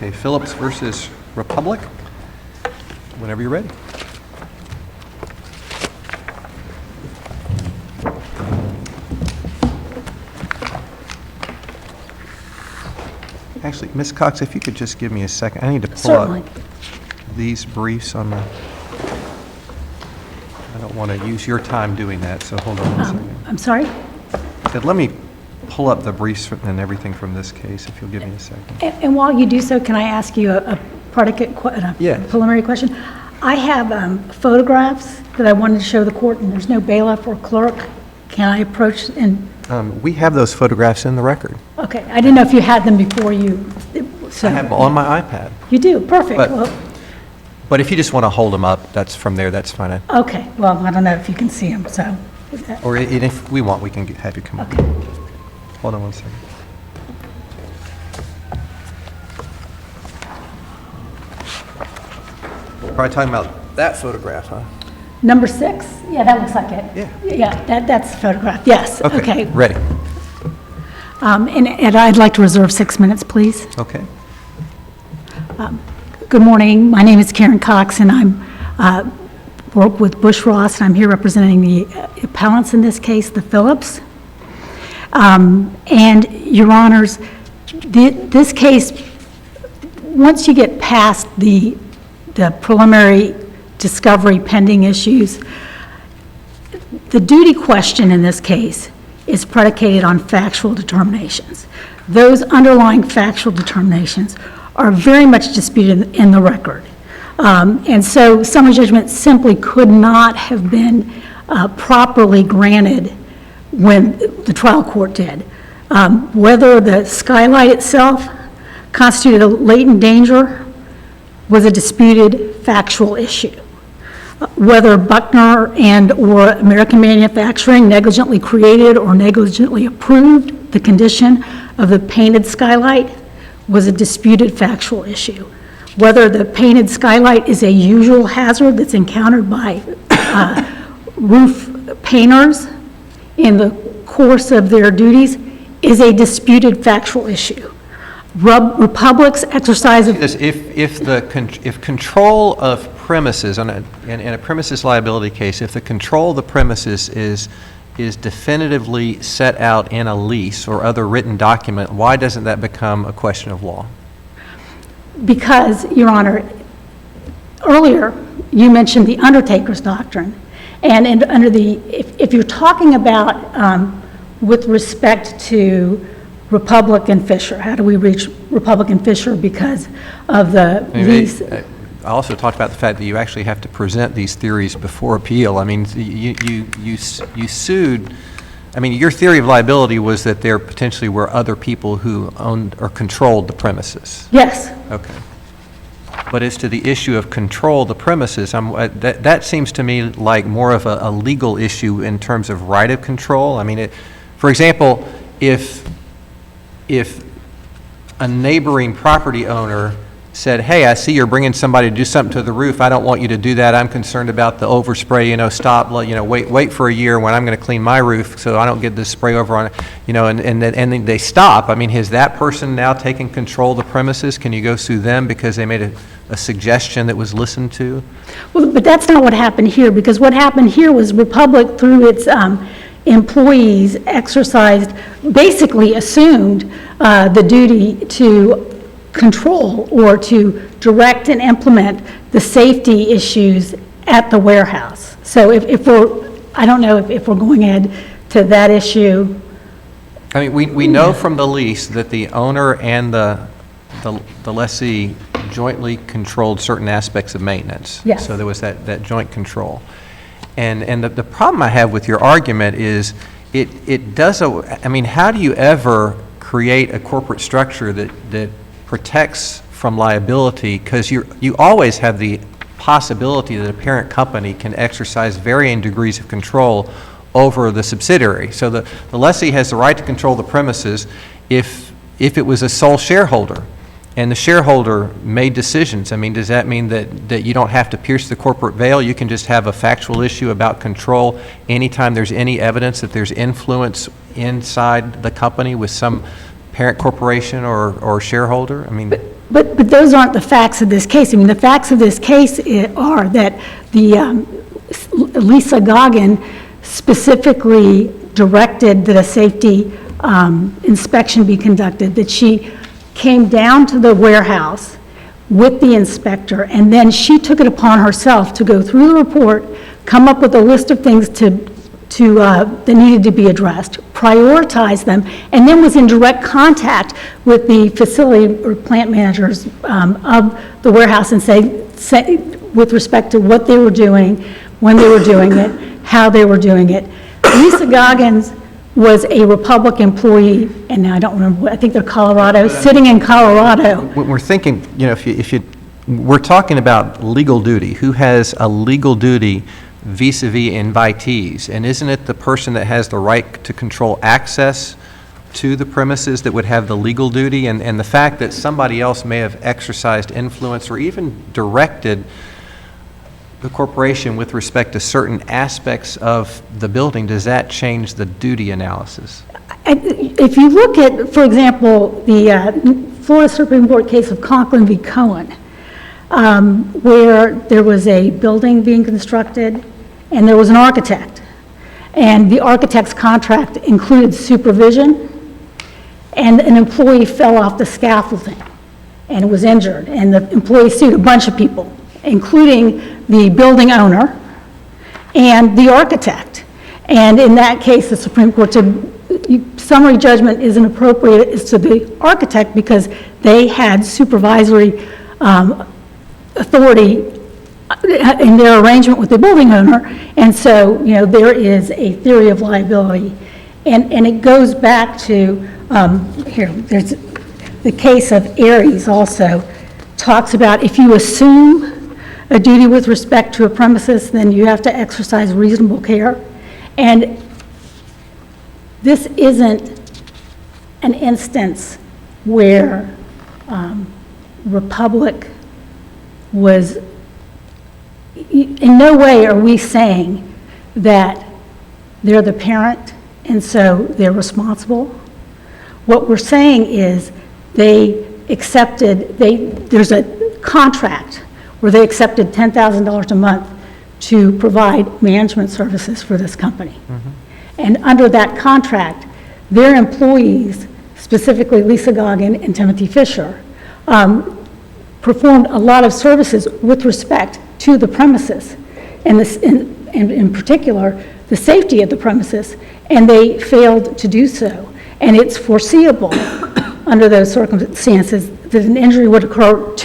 Okay, Phillips versus Republic. Whenever you're ready. Actually, Ms. Cox, if you could just give me a second. I need to pull Certainly. up these briefs on the... I don't want to use your time doing that, so hold on one second. I'm sorry? Let me pull up the briefs and everything from this case, if you'll give me a second. And while you do so, can I ask you a Yes. preliminary question? I have photographs that I wanted to show the court, and there's no bailiff or clerk. Can I approach and, We have those photographs in the record. okay, I didn't know if you had them before you, so. I have them on my iPad. You do, perfect. But- Well, But if you just want to hold them up, that's from there, that's fine. okay, well, I don't know if you can see them, so. Or if we want, we can have you come up. Okay. Hold on one second. We're probably talking about that photograph, huh? Number 6? Yeah, that looks like it. Yeah. Yeah, that's the photograph, yes, okay. Ready. And I'd like to reserve 6 minutes, please. Okay. Good morning. My name is Karen Cox, and I'm work with Bush Ross, and I'm here representing the appellants in this case, the Phillips. And Your Honors, this case, once you get past the preliminary discovery pending issues, the duty question in this case is predicated on factual determinations. Those underlying factual determinations are very much disputed in the record. And so summary judgment simply could not have been properly granted when the trial court did. Whether the skylight itself constituted a latent danger was a disputed factual issue. Whether Buckner and/or American Manufacturing negligently created or negligently approved the condition of the painted skylight was a disputed factual issue. Whether the painted skylight is a usual hazard that's encountered by roof painters in the course of their duties is a disputed factual issue. Republic's exercise of... If control of premises, in a premises liability case, if the control of the premises is definitively set out in a lease or other written document, why doesn't that become a question of law? Because, Your Honor, earlier you mentioned the Undertaker's Doctrine. And under the, if you're talking about with respect to Republic and Fisher, how do we reach Republic and Fisher because of these? I also talked about the fact that you actually have to present these theories before appeal. I mean, you sued. I mean, your theory of liability was that there potentially were other people who owned or controlled the premises. Yes. Okay. But as to the issue of control of the premises, that seems to me like more of a legal issue in terms of right of control. I mean, for example, if a neighboring property owner said, hey, I see you're bringing somebody to do something to the roof. I don't want you to do that. I'm concerned about the overspray, stop, wait for a year when I'm going to clean my roof so I don't get this spray over on it, and then they stop. I mean, has that person now taken control of the premises? Can you go sue them because they made a suggestion that was listened to? Well, but that's not what happened here, because what happened here was Republic, through its employees, basically assumed the duty to control or to direct and implement the safety issues at the warehouse. So if we're, I don't know if we're going ahead to that issue. I mean, we know from the lease that the owner and the lessee jointly controlled certain aspects of maintenance. Yes. So there was that joint control. And the problem I have with your argument is it does, I mean, how do you ever create a corporate structure that protects from liability? Because you always have the possibility that a parent company can exercise varying degrees of control over the subsidiary. So the lessee has the right to control the premises if it was a sole shareholder and the shareholder made decisions. I mean, does that mean that you don't have to pierce the corporate veil? You can just have a factual issue about control anytime there's any evidence that there's influence inside the company with some parent corporation or shareholder? I mean, But those aren't the facts of this case. I mean, the facts of this case are that Lisa Goggin specifically directed that a safety inspection be conducted, that she came down to the warehouse with the inspector, and then she took it upon herself to go through the report, come up with a list of things that needed to be addressed, prioritize them, and then was in direct contact with the facility or plant managers of the warehouse and say with respect to what they were doing, when they were doing it, how they were doing it. Lisa Goggins was a Republic employee, and now I don't remember, I think they're Colorado, sitting in Colorado. When we're thinking, we're talking about legal duty. Who has a legal duty vis-a-vis invitees? And isn't it the person that has the right to control access to the premises that would have the legal duty? And the fact that somebody else may have exercised influence or even directed the corporation with respect to certain aspects of the building, does that change the duty analysis? If you look at, for example, the Florida Supreme Court case of Conklin v. Cohen, where there was a building being constructed and there was an architect, and the architect's contract included supervision, and an employee fell off the scaffolding and was injured, and the employee sued a bunch of people, including the building owner and the architect. And in that case, the Supreme Court said summary judgment isn't appropriate as to the architect because they had supervisory authority in their arrangement with the building owner, and so there is a theory of liability, and it goes back to here. There's the case of Aries also talks about if you assume a duty with respect to a premises, then you have to exercise reasonable care, and this isn't an instance where Republic was, in no way are we saying that they're the parent and so they're responsible. What we're saying is there's a contract where they accepted $10,000 a month to provide management services for this company. Mm-hmm. And under that contract, their employees, specifically Lisa Goggin and Timothy Fisher, performed a lot of services with respect to the premises, and in particular, the safety of the premises, and they failed to do so. And it's foreseeable under those circumstances that an injury would occur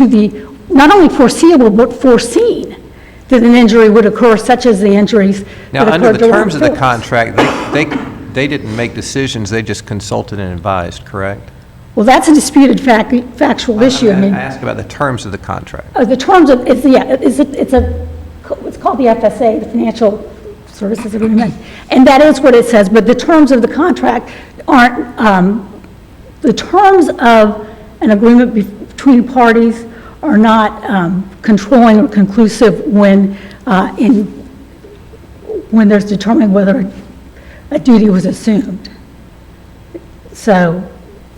not only foreseeable, but foreseen that an injury would occur, such as the injuries now, that under occurred the to terms of the Phillips. contract, they didn't make decisions, they just consulted and advised, correct? Well, that's a disputed factual issue. I asked about the terms of the contract. The terms of, it's called the FSA, the Financial Services Agreement, and that is what it says, but the terms of the contract aren't, the terms of an agreement between parties are not controlling or conclusive when there's determining whether a duty was assumed. So,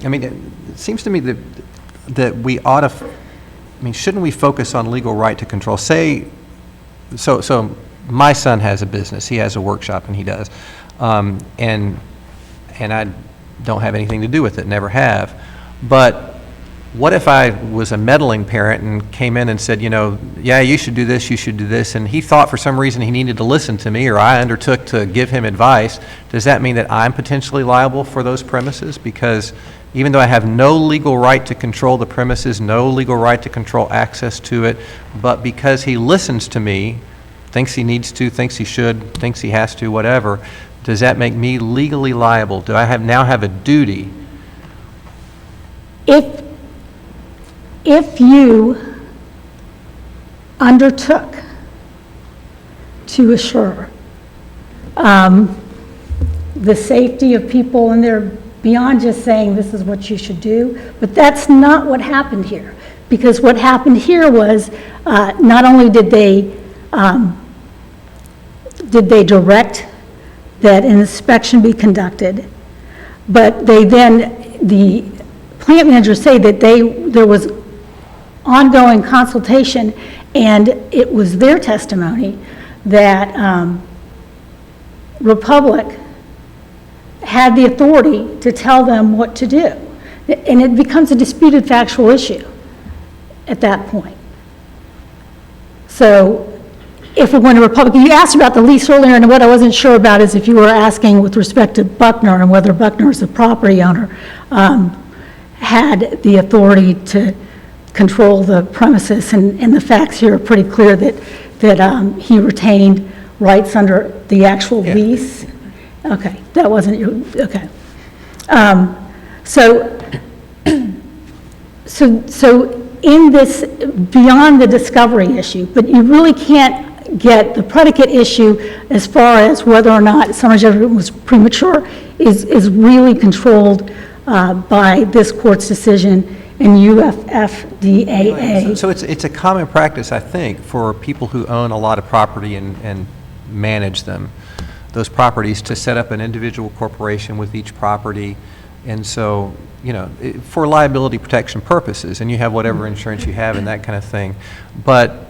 I mean, it seems to me that we ought to, shouldn't we focus on legal right to control? Say, so my son has a business, he has a workshop, and he does, and I don't have anything to do with it, never have. But what if I was a meddling parent and came in and said, yeah, you should do this, and he thought for some reason he needed to listen to me, or I undertook to give him advice? Does that mean that I'm potentially liable for those premises? Because even though I have no legal right to control the premises, no legal right to control access to it, but because he listens to me, thinks he needs to, thinks he should, thinks he has to, whatever, does that make me legally liable? Do I now have a duty? If you undertook to assure the safety of people, and they're beyond just saying this is what you should do, but that's not what happened here. Because what happened here was not only did they direct that an inspection be conducted, but the plant managers say that there was ongoing consultation, and it was their testimony that Republic had the authority to tell them what to do. And it becomes a disputed factual issue at that point. So if we're going to Republic, you asked about the lease earlier, and what I wasn't sure about is if you were asking with respect to Buckner and whether Buckner as the property owner had the authority to control the premises, and the facts here are pretty clear that he retained rights under the actual lease. Okay, that wasn't your, okay. So in this, beyond the discovery issue, but you really can't get the predicate issue as far as whether or not summary judgment was premature is really controlled by this court's decision in UFFDAA. So it's a common practice, I think, for people who own a lot of property and manage them, those properties, to set up an individual corporation with each property. And so, you know, for liability protection purposes, and you have whatever insurance you have and that kind of thing. But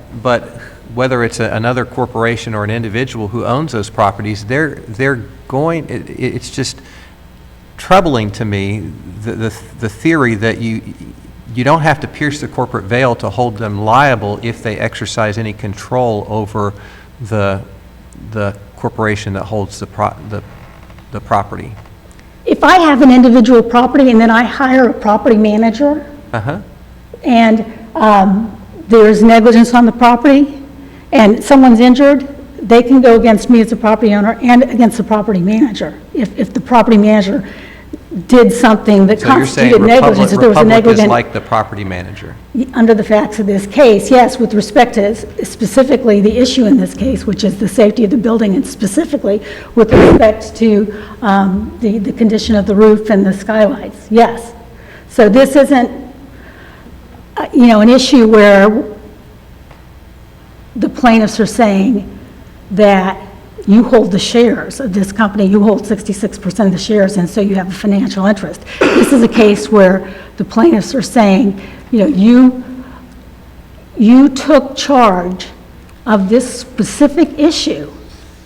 whether it's another corporation or an individual who owns those properties, they're going, it's just troubling to me, the theory that you don't have to pierce the corporate veil to hold them liable if they exercise any control over the corporation that holds the property. If I have an individual property and then I hire a property manager, and there's negligence on the property, and someone's injured, they can go against me as a property owner and against the property manager. If the property manager did something that constituted negligence, if there was a negligent... is like the property manager? Under the facts of this case, yes, with respect to specifically the issue in this case, which is the safety of the building, and specifically with respect to the condition of the roof and the skylights, yes. So this isn't, an issue where the plaintiffs are saying that you hold the shares of this company, you hold 66% of the shares, and so you have a financial interest. This is a case where the plaintiffs are saying, you took charge of this specific issue,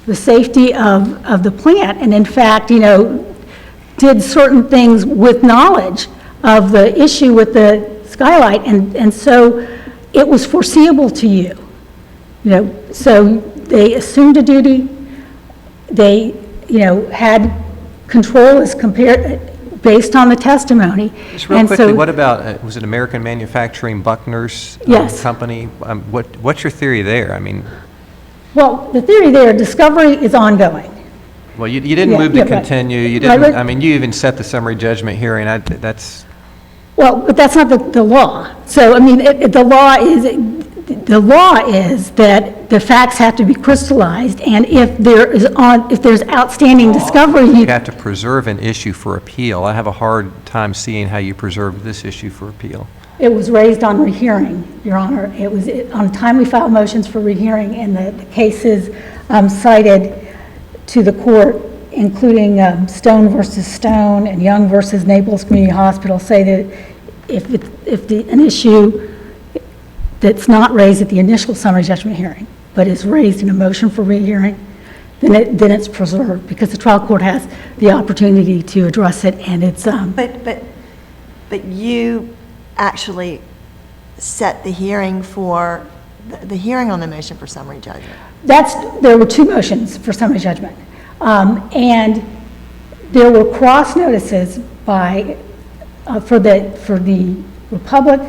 the safety of the plant, and in fact, did certain things with knowledge of the issue with the skylight, and so it was foreseeable to you. So they assumed a duty. They, had control as compared, based on the testimony. Just real quickly, what about, was it American Manufacturing Buckner's yes. company? What's your theory there? I mean... Well, the theory there, discovery is ongoing. Well, you didn't move to continue. You didn't, I mean, you even set the summary judgment hearing. That's... Well, but that's not the law. So, I mean, the law is that the facts have to be crystallized, and if there's outstanding discovery, you have to preserve an issue for appeal. I have a hard time seeing how you preserve this issue for appeal. It was raised on rehearing, Your Honor. It was on timely filed motions for rehearing, and the cases cited to the court, including Stone versus Stone and Young versus Naples Community Hospital, say that if an issue that's not raised at the initial summary judgment hearing, but is raised in a motion for rehearing, then it's preserved, because the trial court has the opportunity to address it, and it's... But you actually set the hearing for, the hearing on the motion for summary judgment. There were two motions for summary judgment, and there were cross notices for the Republic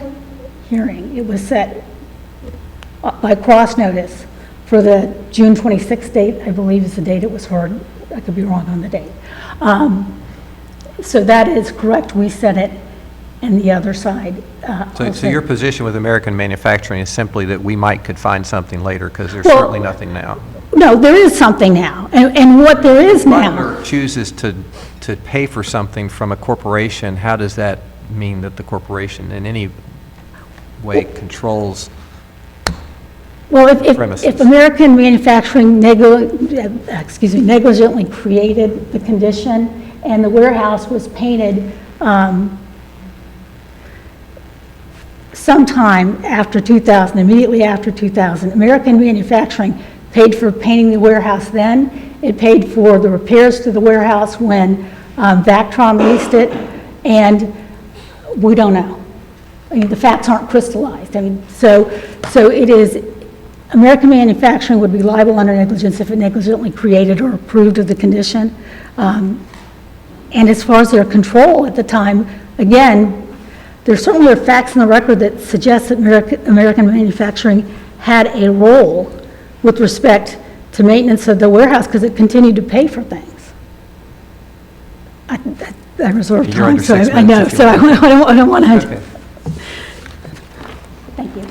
hearing. It was set by cross notice for the June 26th date, I believe is the date it was heard. I could be wrong on the date. So that is correct. We set it, and the other side. So your position with American Manufacturing is simply that we could find something later, because there's certainly nothing now. No, there is something now, and what there is now. Buckner chooses to pay for something from a corporation. How does that mean that the corporation in any way controls premises? If American Manufacturing negligently created the condition, and the warehouse was painted sometime after 2000, immediately after 2000, American Manufacturing paid for painting the warehouse then. It paid for the repairs to the warehouse when Vactron leased it, and we don't know. I mean, the facts aren't crystallized. I mean, so it is, American Manufacturing would be liable under negligence if it negligently created or approved of the condition. And as far as their control at the time, again, there certainly are facts in the record that suggest that American Manufacturing had a role with respect to maintenance of the warehouse because it continued to pay for things. I reserve You're time, under so 6 I know, minutes if so you want. I don't want to. Okay. Thank you.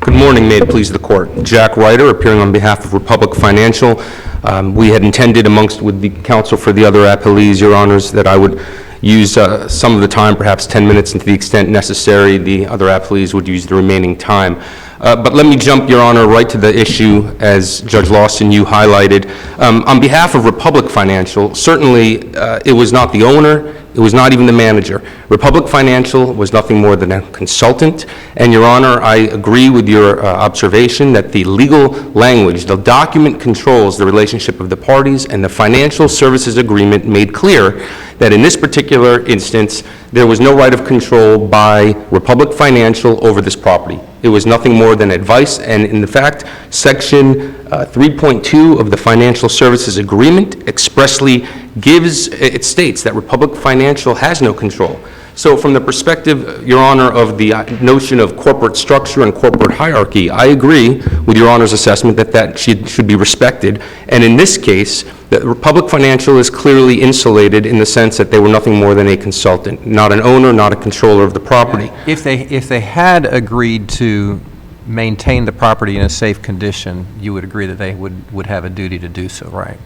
Good morning, may it please the court. Jack Ryder, appearing on behalf of Republic Financial. We had intended with the counsel for the other appellees, Your Honors, that I would use some of the time, perhaps 10 minutes, and to the extent necessary, the other appellees would use the remaining time. But let me jump, Your Honor, right to the issue, as Judge Lawson, you highlighted. On behalf of Republic Financial, certainly it was not the owner, it was not even the manager. Republic Financial was nothing more than a consultant, and Your Honor, I agree with your observation that the legal language, the document controls the relationship of the parties, and the financial services agreement made clear that in this particular instance, there was no right of control by Republic Financial over this property. It was nothing more than advice, and in fact, Section 3.2 of the Financial Services Agreement expressly it states that Republic Financial has no control. So from the perspective, Your Honor, of the notion of corporate structure and corporate hierarchy, I agree with Your Honor's assessment that should be respected. And in this case, the Republic Financial is clearly insulated in the sense that they were nothing more than a consultant, not an owner, not a controller of the property. If they had agreed to maintain the property in a safe condition, you would agree that they would have a duty to do so, right?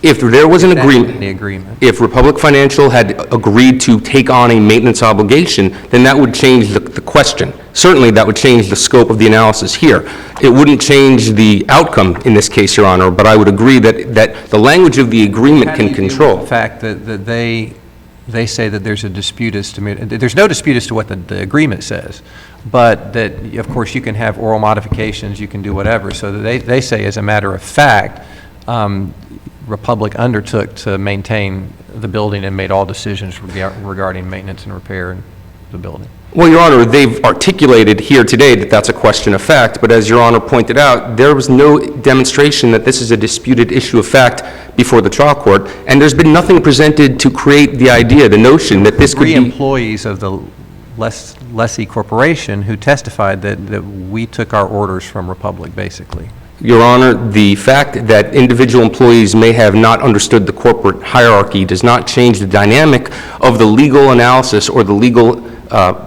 If there was an That's agreement, the agreement. if Republic Financial had agreed to take on a maintenance obligation, then that would change the question. Certainly, that would change the scope of the analysis here. It wouldn't change the outcome in this case, Your Honor, but I would agree that the language of the agreement How do can you deal with control. the fact that they say that there's a dispute as to, there's no dispute as to what the agreement says, but that, of course, you can have oral modifications, you can do whatever, so that they say, as a matter of fact, Republic undertook to maintain the building and made all decisions regarding maintenance and repair in the building. Well, Your Honor, they've articulated here today that that's a question of fact, but as Your Honor pointed out, there was no demonstration that this is a disputed issue of fact before the trial court, and there's been nothing presented to create the idea, the notion that this could be... 3 employees of the lessee corporation who testified that we took our orders from Republic, basically. Your Honor, the fact that individual employees may have not understood the corporate hierarchy does not change the dynamic of the legal analysis or the legal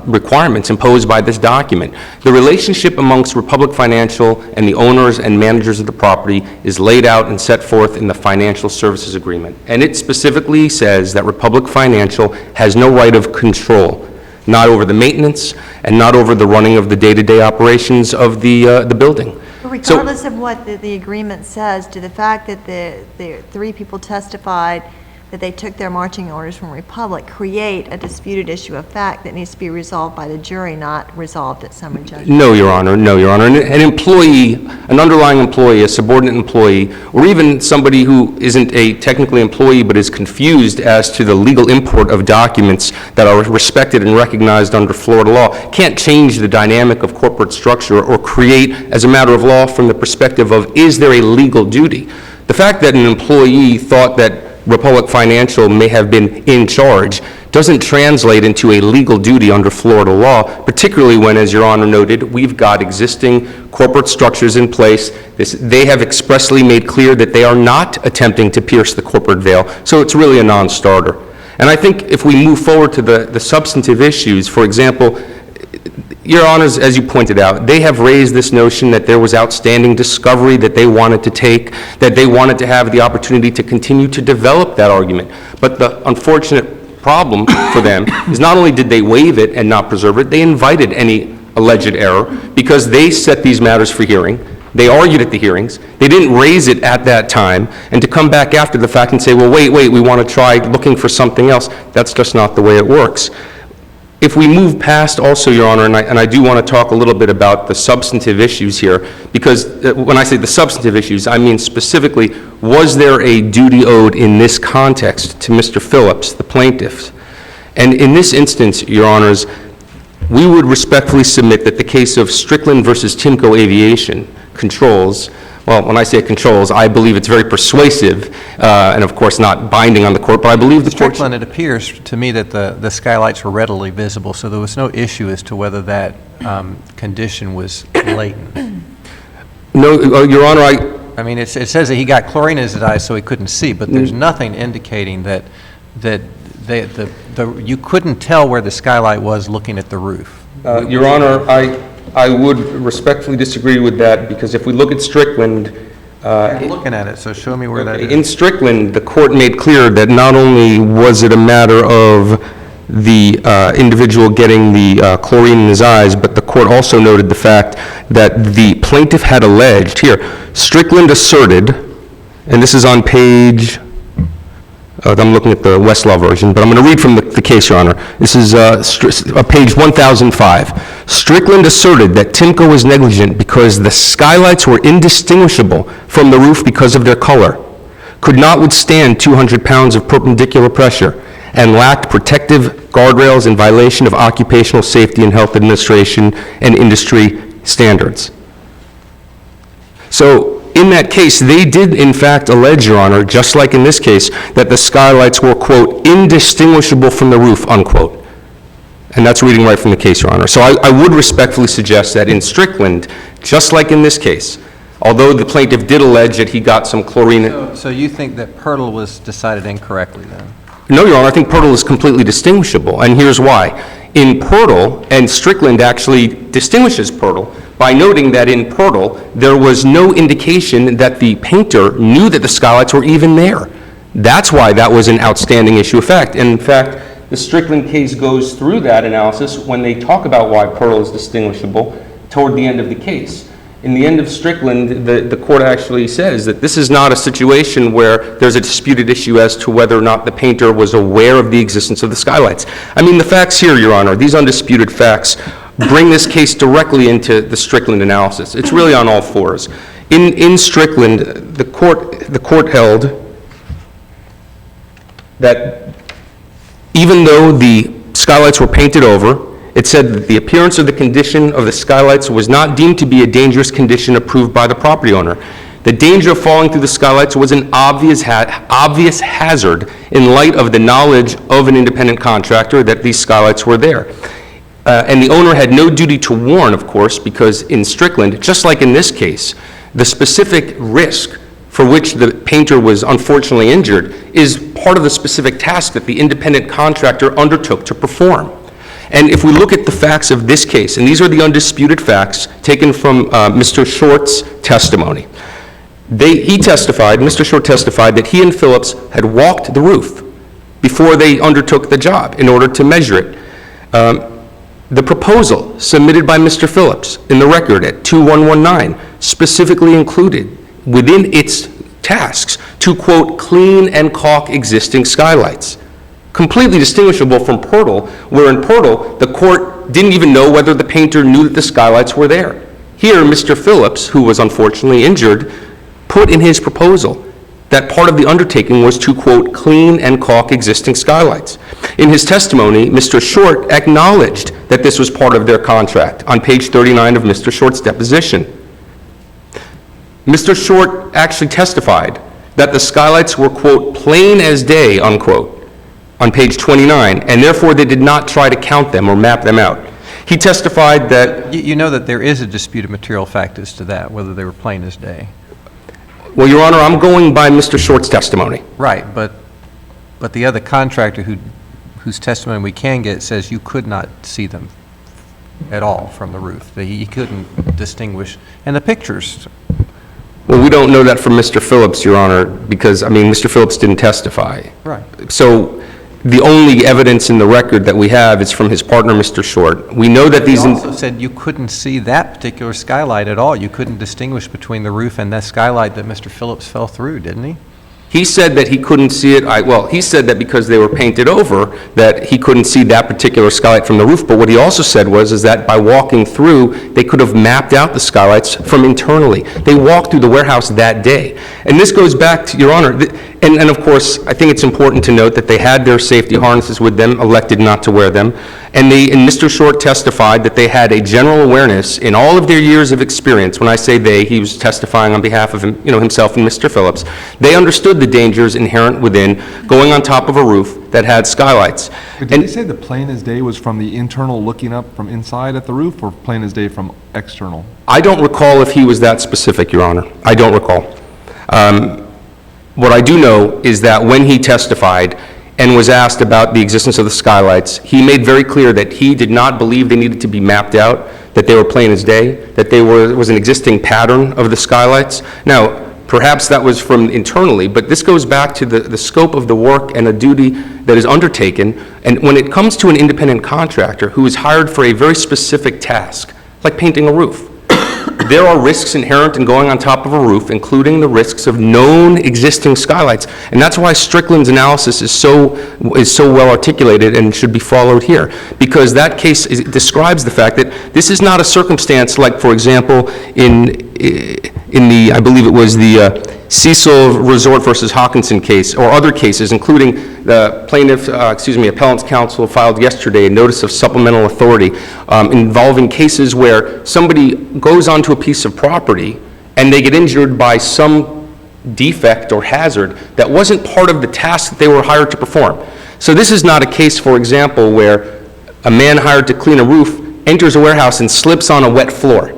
requirements imposed by this document. The relationship amongst Republic Financial and the owners and managers of the property is laid out and set forth in the Financial Services Agreement. And it specifically says that Republic Financial has no right of control, not over the maintenance and not over the running of the day-to-day operations of the building. Regardless of what the agreement says, to the fact that the 3 people testified that they took their marching orders from Republic create a disputed issue of fact that needs to be resolved by the jury, not resolved at summary judgment. No, Your Honor, no, Your Honor. An employee, an underlying employee, a subordinate employee, or even somebody who isn't a technically employee but is confused as to the legal import of documents that are respected and recognized under Florida law can't change the dynamic of corporate structure or create, as a matter of law, from the perspective of, is there a legal duty? The fact that an employee thought that Republic Financial may have been in charge doesn't translate into a legal duty under Florida law, particularly when, as Your Honor noted, we've got existing corporate structures in place. They have expressly made clear that they are not attempting to pierce the corporate veil, so it's really a non-starter. And I think if we move forward to the substantive issues, for example, Your Honors, as you pointed out, they have raised this notion that there was outstanding discovery that they wanted to take, that they wanted to have the opportunity to continue to develop that argument. But the unfortunate problem for them is not only did they waive it and not preserve it, they invited any alleged error because they set these matters for hearing. They argued at the hearings. They didn't raise it at that time. And to come back after the fact and say, well, wait, we want to try looking for something else, that's just not the way it works. If we move past also, Your Honor, and I do want to talk a little bit about the substantive issues here, because when I say the substantive issues, I mean specifically, was there a duty owed in this context to Mr. Phillips, the plaintiff? And in this instance, Your Honors, we would respectfully submit that the case of Strickland versus Timco Aviation controls. Well, when I say it controls, I believe it's very persuasive, and of course not binding on the court, but I believe the court... Strickland, it appears to me that the skylights were readily visible, so there was no issue as to whether that condition was latent. No, Your Honor, I mean, it says that he got chlorine in his eyes so he couldn't see, but there's nothing indicating that you couldn't tell where the skylight was looking at the roof. Your Honor, I would respectfully disagree with that, because if we look at Strickland... I'm looking at it, so show me where that is. In Strickland, the court made clear that not only was it a matter of the individual getting the chlorine in his eyes, but the court also noted the fact that the plaintiff had alleged, here, Strickland asserted, and this is on page... I'm looking at the Westlaw version, but I'm going to read from the case, Your Honor. This is page 1005. Strickland asserted that Timco was negligent because the skylights were indistinguishable from the roof because of their color, could not withstand 200 pounds of perpendicular pressure, and lacked protective guardrails in violation of Occupational Safety and Health Administration and industry standards. So, in that case, they did in fact allege, Your Honor, just like in this case, that the skylights were, quote, indistinguishable from the roof, unquote. And that's reading right from the case, Your Honor. So I would respectfully suggest that in Strickland, just like in this case, although the plaintiff did allege that he got some chlorine... So you think that Pirtle was decided incorrectly then? No, Your Honor, I think Pirtle is completely distinguishable, and here's why. In Pirtle, and Strickland actually distinguishes Pirtle, by noting that in Pirtle, there was no indication that the painter knew that the skylights were even there. That's why that was an outstanding issue of fact. And in fact, the Strickland case goes through that analysis when they talk about why Pirtle is distinguishable toward the end of the case. In the end of Strickland, the court actually says that this is not a situation where there's a disputed issue as to whether or not the painter was aware of the existence of the skylights. I mean, the facts here, Your Honor, these undisputed facts bring this case directly into the Strickland analysis. It's really on all fours. In Strickland, the court held that even though the skylights were painted over, it said that the appearance of the condition of the skylights was not deemed to be a dangerous condition approved by the property owner. The danger of falling through the skylights was an obvious hazard in light of the knowledge of an independent contractor that these skylights were there. And the owner had no duty to warn, of course, because in Strickland, just like in this case, the specific risk for which the painter was unfortunately injured is part of the specific task that the independent contractor undertook to perform. And if we look at the facts of this case, and these are the undisputed facts taken from Mr. Short's testimony. Mr. Short testified that he and Phillips had walked the roof before they undertook the job in order to measure it. The proposal submitted by Mr. Phillips in the record at 2119 specifically included within its tasks to, quote, clean and caulk existing skylights. Completely distinguishable from Pirtle, where in Pirtle, the court didn't even know whether the painter knew that the skylights were there. Here, Mr. Phillips, who was unfortunately injured, put in his proposal that part of the undertaking was to, quote, clean and caulk existing skylights. In his testimony, Mr. Short acknowledged that this was part of their contract on page 39 of Mr. Short's deposition. Mr. Short actually testified that the skylights were, quote, plain as day, unquote, on page 29, and therefore they did not try to count them or map them out. He testified that... You know that there is a disputed material fact as to that, whether they were plain as day. Well, Your Honor, I'm going by Mr. Short's testimony. Right, but the other contractor whose testimony we can get says you could not see them at all from the roof. That he couldn't distinguish. And the pictures... Well, we don't know that from Mr. Phillips, Your Honor, because, I mean, Mr. Phillips didn't testify. Right. So the only evidence in the record that we have is from his partner, Mr. Short. We know that these... He also said you couldn't see that particular skylight at all. You couldn't distinguish between the roof and that skylight that Mr. Phillips fell through, didn't he? He said that he couldn't see it, he said that because they were painted over, that he couldn't see that particular skylight from the roof, but what he also said was that by walking through, they could have mapped out the skylights from internally. They walked through the warehouse that day. And this goes back to, Your Honor, and of course, I think it's important to note that they had their safety harnesses with them, elected not to wear them, and Mr. Short testified that they had a general awareness in all of their years of experience. When I say they, he was testifying on behalf of himself and Mr. Phillips. They understood the dangers inherent within going on top of a roof that had skylights. But did they say the plain as day was from the internal looking up from inside at the roof, or plain as day from external? I don't recall if he was that specific, Your Honor. I don't recall. What I do know is that when he testified and was asked about the existence of the skylights, he made very clear that he did not believe they needed to be mapped out, that they were plain as day, that was an existing pattern of the skylights. Now, perhaps that was from internally, but this goes back to the scope of the work and the duty that is undertaken. And when it comes to an independent contractor who is hired for a very specific task, like painting a roof, there are risks inherent in going on top of a roof, including the risks of known existing skylights. And that's why Strickland's analysis is so well articulated and should be followed here. Because that case describes the fact that this is not a circumstance like, for example, in the, I believe it was the Cecil Resort versus Hawkinson case, or other cases, including the appellant's counsel filed yesterday a notice of supplemental authority involving cases where somebody goes onto a piece of property and they get injured by some defect or hazard that wasn't part of the task that they were hired to perform. So this is not a case, for example, where a man hired to clean a roof enters a warehouse and slips on a wet floor.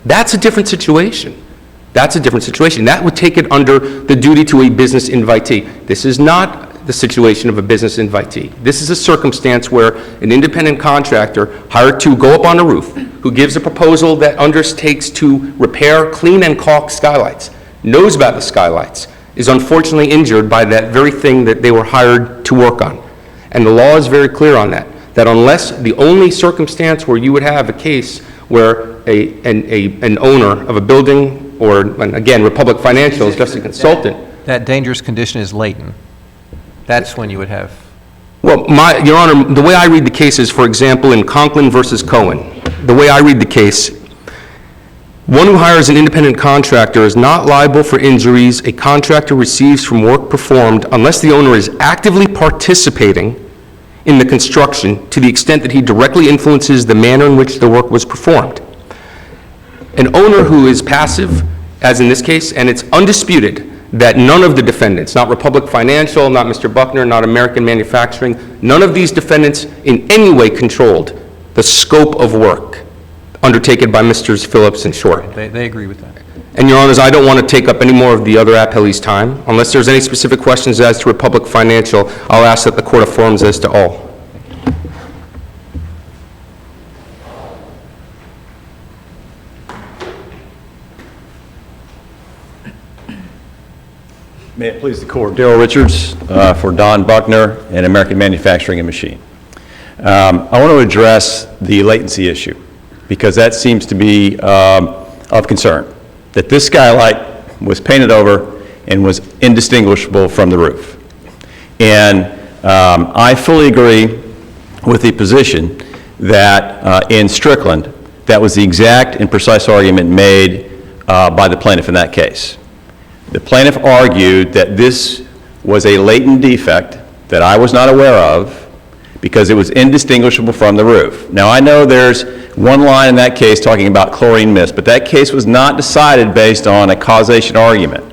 That's a different situation. That's a different situation. That would take it under the duty to a business invitee. This is not the situation of a business invitee. This is a circumstance where an independent contractor hired to go up on a roof, who gives a proposal that undertakes to repair, clean, and caulk skylights, knows about the skylights, is unfortunately injured by that very thing that they were hired to work on. And the law is very clear on that unless the only circumstance where you would have a case where an owner of a building, or again, Republic Financial is just a consultant. That dangerous condition is latent. That's when you would have... Well, Your Honor, the way I read the case is, for example, in Conklin versus Cohen, the way I read the case, one who hires an independent contractor is not liable for injuries a contractor receives from work performed unless the owner is actively participating in the construction to the extent that he directly influences the manner in which the work was performed. An owner who is passive, as in this case, and it's undisputed that none of the defendants, not Republic Financial, not Mr. Buckner, not American Manufacturing, none of these defendants in any way controlled the scope of work undertaken by Mr. Phillips and Short. They agree with that. And Your Honors, I don't want to take up any more of the other appellees' time. Unless there's any specific questions as to Republic Financial, I'll ask that the court affirms as to all. May it please the court, Darrell Richards for Don Buckner and American Manufacturing and Machine. I want to address the latency issue because that seems to be of concern, that this skylight was painted over and was indistinguishable from the roof. And I fully agree with the position that in Strickland, that was the exact and precise argument made by the plaintiff in that case. The plaintiff argued that this was a latent defect that I was not aware of because it was indistinguishable from the roof. Now, I know there's one line in that case talking about chlorine mist, but that case was not decided based on a causation argument.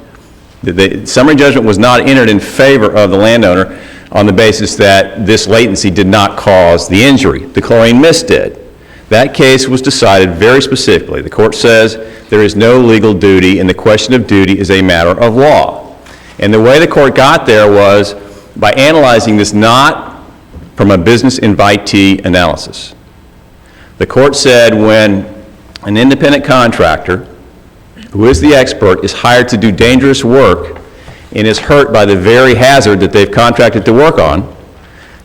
The summary judgment was not entered in favor of the landowner on the basis that this latency did not cause the injury. The chlorine mist did. That case was decided very specifically. The court says there is no legal duty, and the question of duty is a matter of law. And the way the court got there was by analyzing this not from a business invitee analysis. The court said when an independent contractor, who is the expert, is hired to do dangerous work and is hurt by the very hazard that they've contracted to work on,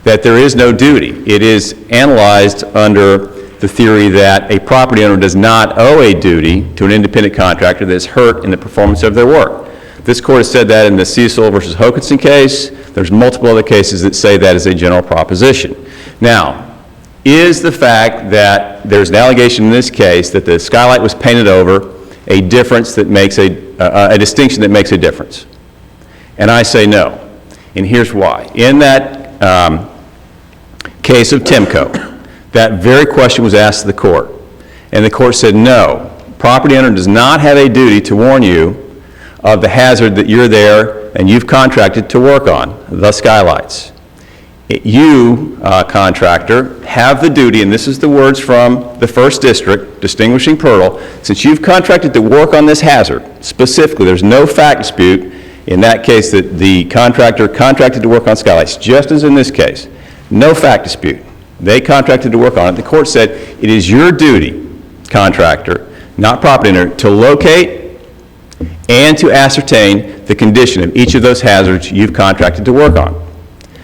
that there is no duty. It is analyzed under the theory that a property owner does not owe a duty to an independent contractor that is hurt in the performance of their work. This court has said that in the Cecil versus Hokinson case. There's multiple other cases that say that as a general proposition. Now, is the fact that there's an allegation in this case that the skylight was painted over a difference that makes a distinction that makes a difference? And I say no. And here's why. In that case of Timco, that very question was asked to the court. And the court said, no, property owner does not have a duty to warn you of the hazard that you're there and you've contracted to work on, the skylights. You, contractor, have the duty, and this is the words from the first district, distinguishing Pearl, since you've contracted to work on this hazard, specifically, there's no fact dispute in that case that the contractor contracted to work on skylights, just as in this case. No fact dispute. They contracted to work on it. The court said, it is your duty, contractor, not property owner, to locate and to ascertain the condition of each of those hazards you've contracted to work on.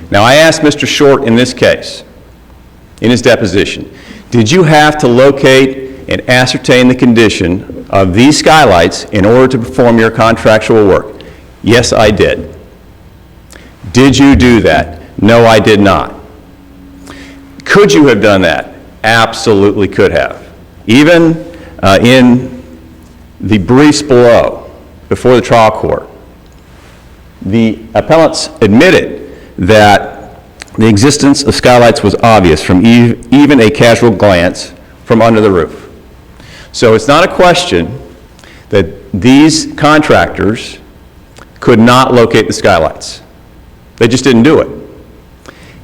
Now, I asked Mr. Short in this case, in his deposition, did you have to locate and ascertain the condition of these skylights in order to perform your contractual work? Yes, I did. Did you do that? No, I did not. Could you have done that? Absolutely could have. Even in the briefs below, before the trial court, the appellants admitted that the existence of skylights was obvious from even a casual glance from under the roof. So it's not a question that these contractors could not locate the skylights. They just didn't do it.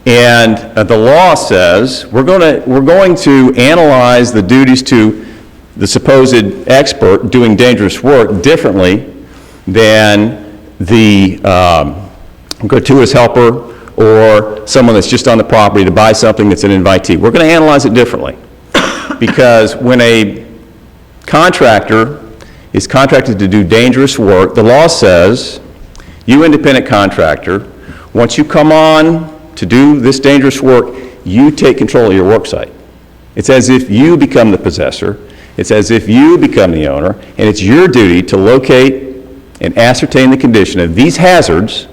And the law says we're going to analyze the duties to the supposed expert doing dangerous work differently than the gratuitous helper or someone that's just on the property to buy something that's an invitee. We're going to analyze it differently because when a contractor is contracted to do dangerous work, the law says, you independent contractor, once you come on to do this dangerous work, you take control of your work site. It's as if you become the possessor. It's as if you become the owner, and it's your duty to locate and ascertain the condition of these hazards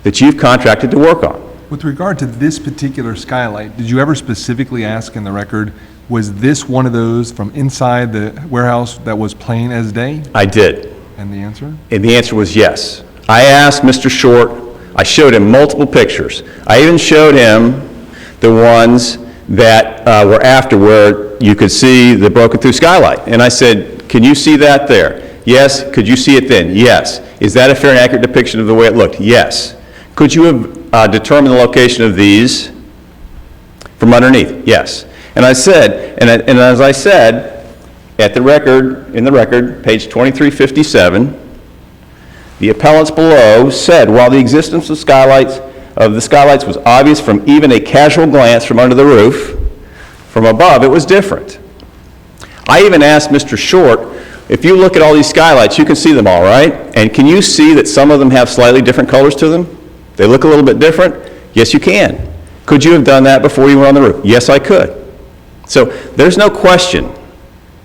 that you've contracted to work on. With regard to this particular skylight, did you ever specifically ask in the record, was this one of those from inside the warehouse that was plain as day? I did. And the answer? And the answer was yes. I asked Mr. Short, I showed him multiple pictures. I even showed him the ones that were after where you could see the broken through skylight. And I said, can you see that there? Yes. Could you see it then? Yes. Is that a fair and accurate depiction of the way it looked? Yes. Could you have determined the location of these from underneath? Yes. And I said, and as I said, at the record, in the record, page 2357, the appellants below said, while the existence of the skylights was obvious from even a casual glance from under the roof, from above it was different. I even asked Mr. Short, if you look at all these skylights, you can see them all, right? And can you see that some of them have slightly different colors to them? They look a little bit different? Yes, you can. Could you have done that before you were on the roof? Yes, I could. So there's no question.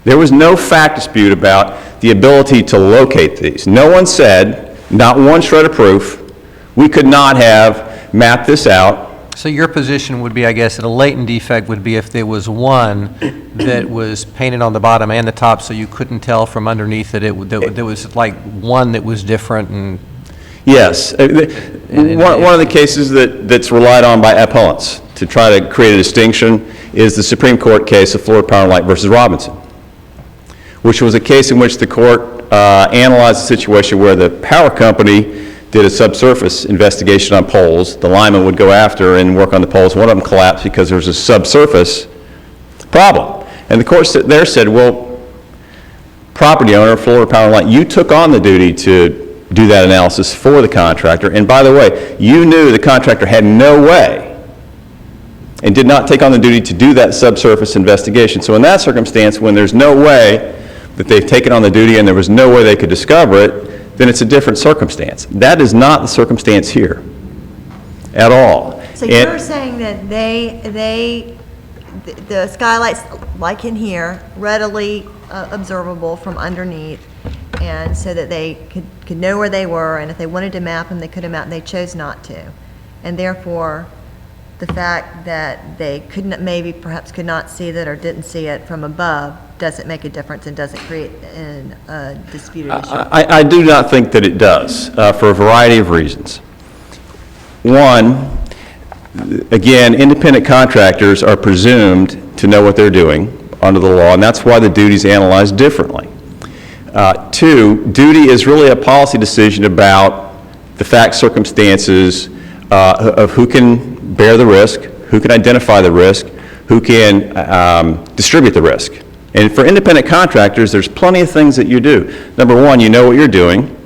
There was no fact dispute about the ability to locate these. No one said, not one shred of proof, we could not have mapped this out. So your position would be, I guess, that a latent defect would be if there was one that was painted on the bottom and the top so you couldn't tell from underneath that there was like one that was different and... Yes. One of the cases that's relied on by appellants to try to create a distinction is the Supreme Court case of Florida Power and Light versus Robinson, which was a case in which the court analyzed a situation where the power company did a subsurface investigation on poles. The lineman would go after and work on the poles. One of them collapsed because there was a subsurface problem. And the court there said, well, property owner, Florida Power and Light, you took on the duty to do that analysis for the contractor. And by the way, you knew the contractor had no way and did not take on the duty to do that subsurface investigation. So in that circumstance, when there's no way that they've taken on the duty and there was no way they could discover it, then it's a different circumstance. That is not the circumstance here at all. So And- you're saying that the skylights, like in here, readily observable from underneath, and so that they could know where they were, and if they wanted to map them, they could have mapped, and they chose not to. And therefore, the fact that they couldn't, maybe perhaps could not see that or didn't see it from above doesn't make a difference and doesn't create a disputed issue. I do not think that it does, for a variety of reasons. One, again, independent contractors are presumed to know what they're doing under the law, and that's why the duty's analyzed differently. Two, duty is really a policy decision about the facts, circumstances of who can bear the risk, who can identify the risk, who can distribute the risk. And for independent contractors, there's plenty of things that you do. Number one, you know what you're doing.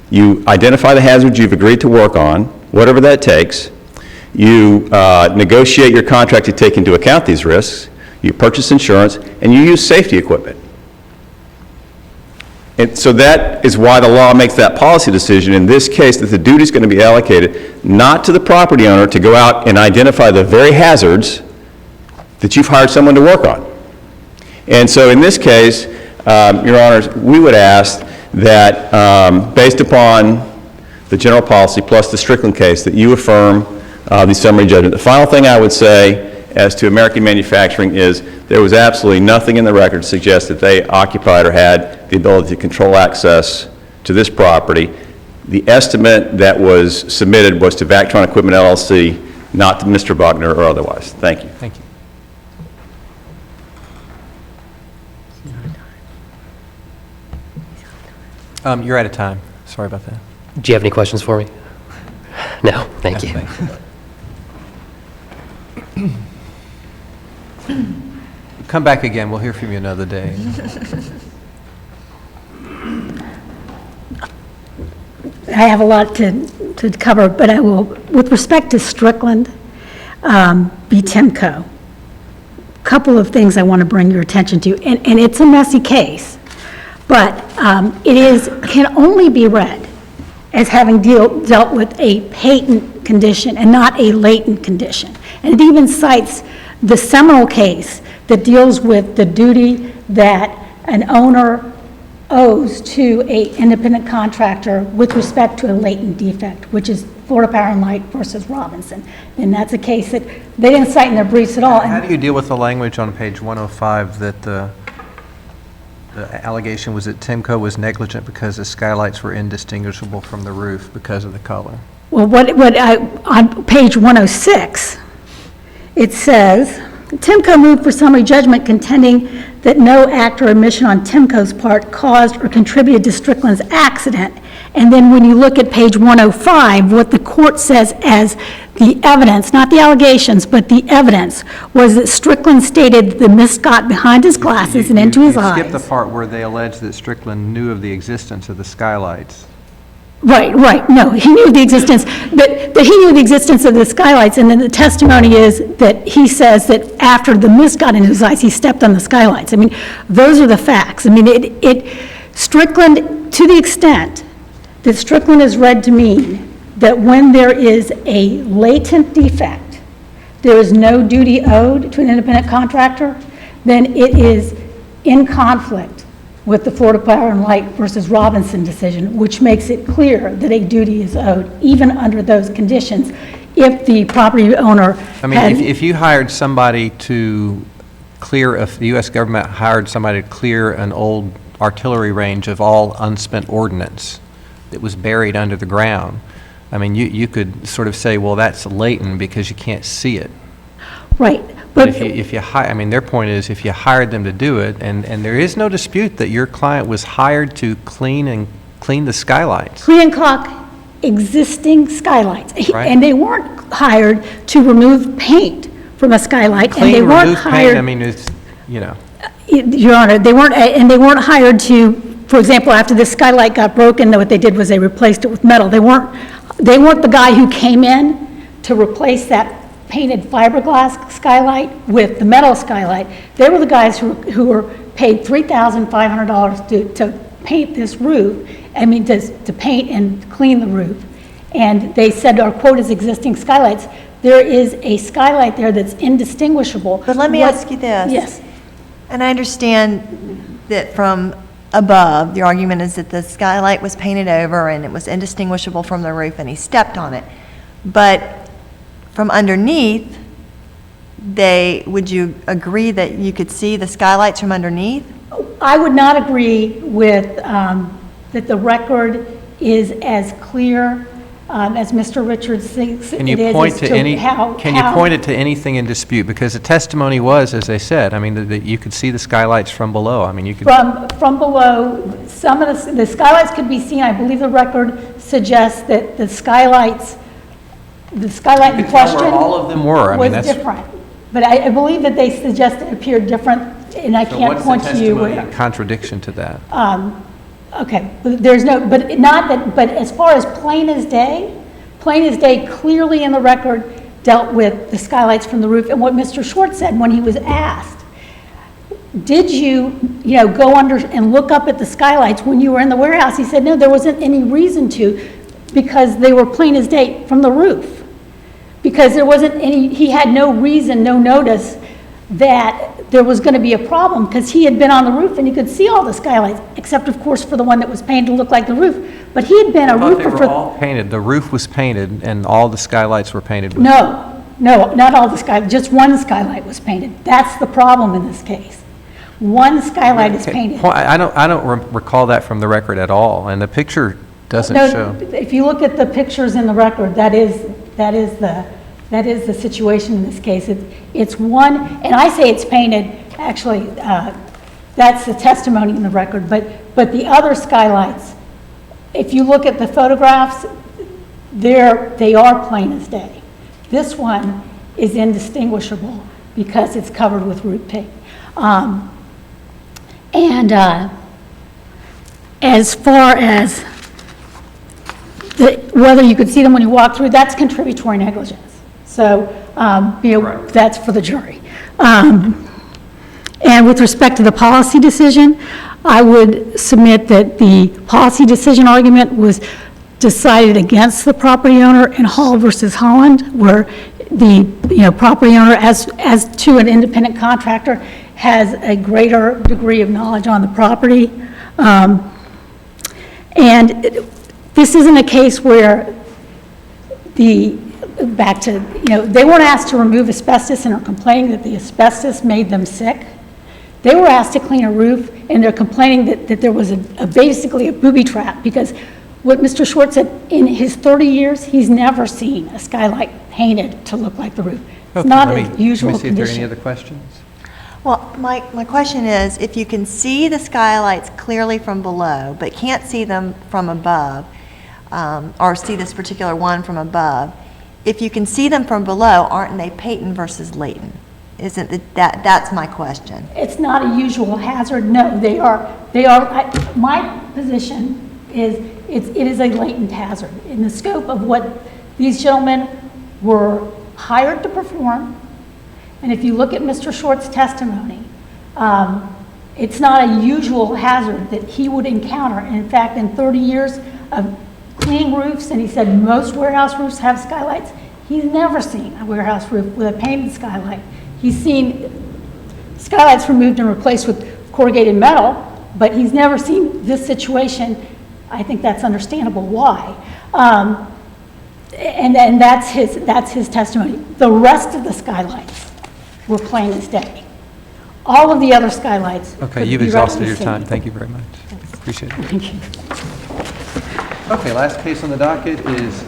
You identify the hazards you've agreed to work on, whatever that takes. You negotiate your contract to take into account these risks. You purchase insurance, and you use safety equipment. And so that is why the law makes that policy decision in this case, that the duty is going to be allocated not to the property owner to go out and identify the very hazards that you've hired someone to work on. And so in this case, Your Honors, we would ask that based upon the general policy plus the Strickland case, that you affirm the summary judgment. The final thing I would say as to American Manufacturing is there was absolutely nothing in the record to suggest that they occupied or had the ability to control access to this property. The estimate that was submitted was to Vactron Equipment LLC, not to Mr. Buckner or otherwise. Thank you. Thank you. You're out of time. Sorry about that. Do you have any questions for me? No, thank you. Come back again. We'll hear from you another day. I have a lot to cover, but I will, with respect to Strickland v. Timco, a couple of things I want to bring your attention to, and it's a messy case, but can only be read as having dealt with a patent condition and not a latent condition. And it even cites the seminal case that deals with the duty that an owner owes to an independent contractor with respect to a latent defect, which is Florida Power and Light versus Robinson. And that's a case that they didn't cite in their briefs at all. How do you deal with the language on page 105 that the allegation was that Timco was negligent because the skylights were indistinguishable from the roof because of the color? Well, on page 106, it says, Timco moved for summary judgment contending that no act or omission on Timco's part caused or contributed to Strickland's accident. And then when you look at page 105, what the court says as the evidence, not the allegations, but the evidence, was that Strickland stated the mist got behind his glasses and into his eyes. You skipped the part where they alleged that Strickland knew of the existence of the skylights. Right, no, he knew the existence, but he knew the existence of the skylights, and then the testimony is that he says that after the mist got into his eyes, he stepped on the skylights. I mean, those are the facts. I mean, Strickland, to the extent that Strickland is read to mean that when there is a latent defect, there is no duty owed to an independent contractor, then it is in conflict with the Florida Power and Light versus Robinson decision, which makes it clear that a duty is owed, even under those conditions, if the property owner I mean, if you hired somebody to clear, if the U.S. government hired somebody to clear an old artillery range of all unspent ordnance that was buried under the ground, I mean, you could sort of say, well, that's latent because you can't see it. Right. But if you hire, I mean, their point is if you hired them to do it, and there is no dispute that your client was hired to clean the skylights. Clean and caulk existing skylights. Right. And they weren't hired to remove paint from a skylight. And they Clean, weren't remove paint, hired, I mean, it's, you know. Your Honor, they weren't hired to, for example, after the skylight got broken, what they did was they replaced it with metal. They weren't the guy who came in to replace that painted fiberglass skylight with the metal skylight. They were the guys who were paid $3,500 to paint this roof, to paint and clean the roof. And they said our quote is existing skylights. there is a skylight there that's indistinguishable. But let me What- ask you this. Yes. And I understand that from above, the argument is that the skylight was painted over and it was indistinguishable from the roof and he stepped on it. But from underneath, would you agree that you could see the skylights from underneath? I would not agree with, that the record is as clear as Mr. Richards thinks it Can is. you point as to any, how- can you how- point it to anything in dispute? Because the testimony was, as they said, I mean, that you could see the skylights from below. I mean, you could. From below, some of the skylights could be seen. I believe the record suggests that the skylight in You could tell where question all of them were. I mean, was that's. different. But I believe that they suggest it appeared different, and I So can't what's point the to you. testimony in contradiction to that? Okay, but there's no, but not that, but as far as plain as day clearly in the record dealt with the skylights from the roof. And what Mr. Short said when he was asked, did you go under and look up at the skylights when you were in the warehouse? He said, no, there wasn't any reason to, because they were plain as day from the roof. Because there wasn't any, he had no reason, no notice that there was going to be a problem, because he had been on the roof and he could see all the skylights, except of course for the one that was painted to look like the roof. But he had been a I thought they roofer were for... all painted. The roof was painted and all the skylights were painted with. No, not all the skylights, just one skylight was painted. That's the problem in this case. One skylight is Okay, painted. I don't recall that from the record at all, and the picture doesn't No, show. if you look at the pictures in the record, that is the situation in this case. It's one, and I say it's painted, actually, that's the testimony in the record, but the other skylights, if you look at the photographs, they are plain as day. This one is indistinguishable because it's covered with root paint. As far as whether you could see them when you walk through, that's contributory negligence. So, Right. that's for the jury. And with respect to the policy decision, I would submit that the policy decision argument was decided against the property owner in Hall versus Holland, where the, property owner, as to an independent contractor, has a greater degree of knowledge on the property. And this isn't a case where they weren't asked to remove asbestos and are complaining that the asbestos made them sick. They were asked to clean a roof, and they're complaining that there was basically a booby trap, because what Mr. Schwartz said, in his 30 years, he's never seen a skylight painted to look like the roof. It's Okay, not let a usual me see if there are any condition. other questions. Well, my question is, if you can see the skylights clearly from below, but can't see them from above, or see this particular one from above, if you can see them from below, aren't they patent versus latent? That's my question. It's not a usual hazard, no, they are, my position is, it is a latent hazard. In the scope of what these gentlemen were hired to perform, and if you look at Mr. Short's testimony, it's not a usual hazard that he would encounter. And in fact, in 30 years of cleaning roofs, and he said most warehouse roofs have skylights, he's never seen a warehouse roof with a painted skylight. He's seen skylights removed and replaced with corrugated metal, but he's never seen this situation. I think that's understandable why. And that's his testimony. The rest of the skylights were plain as day. All of the other skylights. Okay, could you've be exhausted readily your seen. time. Thank you very much. Appreciate it. Thank you. Okay, last case on the docket is